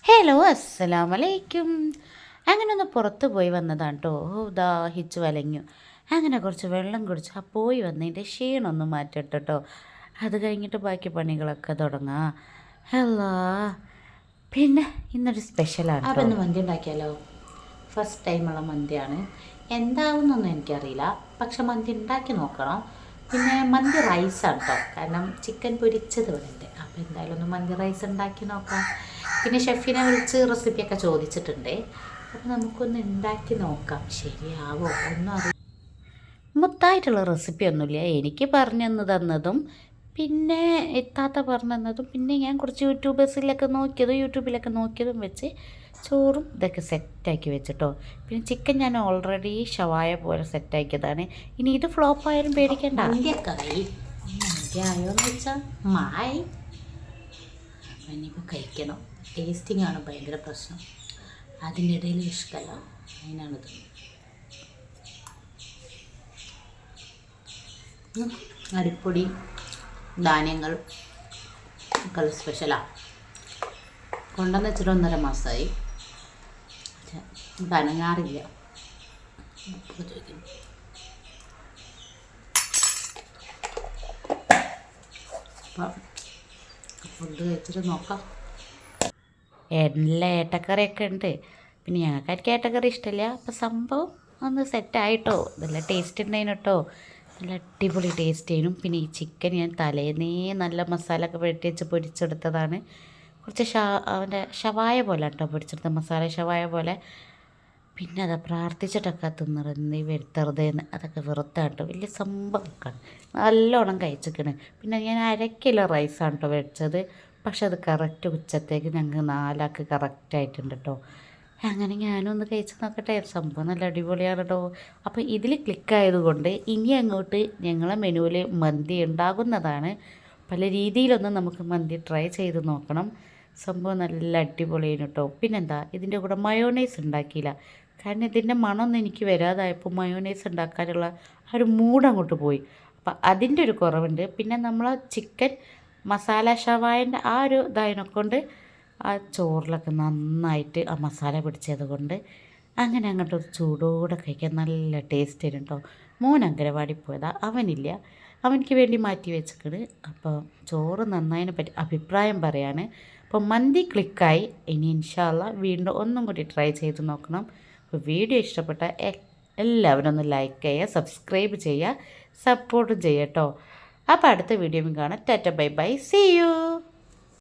Hello അസ്സലാമു അലൈക്കും. അങ്ങനെ ഒന്ന് പുറത്ത് പോയി വന്നതാണ് കേട്ടോ. ദാഹിച്ച് വലഞ്ഞു. അങ്ങനെ കുറച്ച് വെള്ളം കുടിച്ച് ആ പോയി വന്നതിൻ്റെ ക്ഷീണമൊന്ന് മാറ്റട്ടെ കേട്ടോ. അത് കഴിഞ്ഞിട്ട് ബാക്കി പണികളൊക്കെ തുടങ്ങാം. ഹലോ, പിന്നെ ഇന്നൊരു സ്പെഷ്യലാണ് അപ്പം ഇന്ന് മന്തി ഉണ്ടാക്കിയാലോ? ഫസ്റ്റ് ടൈമുള്ള മന്തിയാണ്. എന്താവുന്നൊന്നും എനിക്കറിയില്ല, പക്ഷെ മന്തി ഉണ്ടാക്കി നോക്കണം. പിന്നെ മന്തി റൈസാണ് കേട്ടോ, കാരണം ചിക്കൻ പൊരിച്ചത് ഇവിടെ ഉണ്ട്. അപ്പോൾ എന്തായാലും ഒന്ന് മന്തി റൈസ് ഉണ്ടാക്കി നോക്കാം. പിന്നെ ഷെഫിനെ വിളിച്ച് റെസിപ്പിയൊക്കെ ചോദിച്ചിട്ടുണ്ട്. അപ്പോൾ നമുക്കൊന്ന് ഉണ്ടാക്കി നോക്കാം, ശരിയാവോ ഒന്നും അറിയില്ല. മുത്തായിട്ടുള്ള റെസിപ്പിയൊന്നുമില്ല. എനിക്ക് പറഞ്ഞു തന്നതും പിന്നെ എത്താത്ത പറഞ്ഞു തന്നതും പിന്നെ ഞാൻ കുറച്ച് യൂട്യൂബിലൊക്കെ നോക്കിയതും വെച്ച് ചോറും ഇതൊക്കെ സെറ്റാക്കി വെച്ചിട്ടോ. പിന്നെ ചിക്കൻ ഞാൻ ഓൾറെഡി ഷവായ പോലെ സെറ്റാക്കിയതാണ്. ഇനി ഇത് ഫ്ലോപ്പായാലും പേടിക്കണ്ട. മന്തിയൊക്കെ മന്തി ആയോന്ന് വെച്ചാൽ മായി ഇനിയിപ്പോൾ കഴിക്കണം. ടേസ്റ്റിംഗ് ആണ് ഭയങ്കര പ്രശ്നം. അതിൻ്റെ ഇടയിൽ ഇഷ്ടമല്ല, അതിനാണിത്. അരിപ്പൊടി ധാന്യങ്ങൾ ഒക്കെ സ്പെഷ്യലാണ്. കൊണ്ടുവന്ന് വെച്ചിട്ട് 1.5 മാസമായി. അനങ്ങാറില്ല. ചോദിക്കുന്നു അപ്പം ഫുഡ് കഴിച്ചിട്ട് നോക്കാം. എല്ലാ ഏട്ടക്കറിയൊക്കെ ഉണ്ട്. പിന്നെ ഞങ്ങൾക്കാർക്ക് ഏട്ടക്കറി ഇഷ്ടമില്ല. അപ്പം സംഭവം ഒന്ന് സെറ്റായിട്ടോ. നല്ല ടേസ്റ്റ് ഉണ്ടായിരുന്നു കേട്ടോ. നല്ല അടിപൊളി ടേസ്റ്റ് ആയിരുന്നു. പിന്നെ ഈ ചിക്കൻ ഞാൻ തലേന്നേ നല്ല മസാല ഒക്കെ വെട്ടി വെച്ച് പൊരിച്ചെടുത്തതാണ്. കുറച്ച് അവൻ്റെ ഷവായ പോലെ കേട്ടോ പൊരിച്ചെടുത്ത മസാല ഷവായ പോലെ. പിന്നെ അത് പ്രാർത്ഥിച്ചിട്ടൊക്കെ തിന്നറന്നീ വരുത്തറുതേന്ന് അതൊക്കെ വെറുത്താണ് കേട്ടോ. വലിയ സംഭവമൊക്കെയാണ്. നല്ലോണം കഴിച്ചിക്കണ്. പിന്നെ ഞാൻ 1/2 കിലോ റൈസാണ് കേട്ടോ വെച്ചത്. പക്ഷെ അത് കറക്റ്റ് ഉച്ചത്തേക്ക് ഞങ്ങൾക്ക് 4 ആൾക്ക് കറക്റ്റായിട്ടുണ്ട് കേട്ടോ. അങ്ങനെ ഞാനും ഒന്ന് കഴിച്ച് നോക്കട്ടെ. സംഭവം നല്ല അടിപൊളിയാണ് കേട്ടോ. അപ്പോൾ ഇതിൽ ക്ലിക്കായതുകൊണ്ട് ഇനി അങ്ങോട്ട് ഞങ്ങളെ മെനുവിൽ മന്തി ഉണ്ടാകുന്നതാണ്. പല രീതിയിലൊന്നും നമുക്ക് മന്തി ട്രൈ ചെയ്ത് നോക്കണം. സംഭവം നല്ല അടിപൊളിയാണ് കേട്ടോ. പിന്നെന്താ, ഇതിൻ്റെ കൂടെ മയോണൈസ് ഉണ്ടാക്കിയില്ല. കാരണം ഇതിൻ്റെ മണമൊന്നും എനിക്ക് വരാതായപ്പോൾ മയോണൈസ് ഉണ്ടാക്കാനുള്ള ആ ഒരു മൂഡ് അങ്ങോട്ട് പോയി. അപ്പം അതിൻ്റെ ഒരു കുറവുണ്ട്. പിന്നെ നമ്മൾ ചിക്കൻ മസാല ഷവായൻ്റെ ആ ഒരു ഇതായതിനെക്കൊണ്ട് ആ ചോറിലൊക്കെ നന്നായിട്ട് ആ മസാല പിടിച്ചത് കൊണ്ട് അങ്ങനെ അങ്ങോട്ട് ചൂടോടെ കഴിക്കാൻ നല്ല ടേസ്റ്റ് വരും കേട്ടോ. മോൻ അങ്കനവാടി പോയതാ, അവനില്ല, അവനിക്ക് വേണ്ടി മാറ്റി വെച്ചിക്കണ്. അപ്പോൾ ചോറ് നന്നായതിനെ പറ്റി അഭിപ്രായം പറയാണ്. അപ്പോൾ മന്തി ക്ലിക്കായി. ഇനി ഇൻഷാ അല്ലാ വീണ്ടും ഒന്നും കൂടി ട്രൈ ചെയ്ത് നോക്കണം. അപ്പോൾ വീഡിയോ ഇഷ്ടപ്പെട്ട എല്ലാവരും ഒന്ന് ലൈക്ക് ചെയ്യുക, സബ്സ്ക്രൈബ് ചെയ്യുക, സപ്പോർട്ടും ചെയ്യുക കേട്ടോ. അപ്പോൾ അടുത്ത വീഡിയോയും കാണാം. Tata bye bye, see U.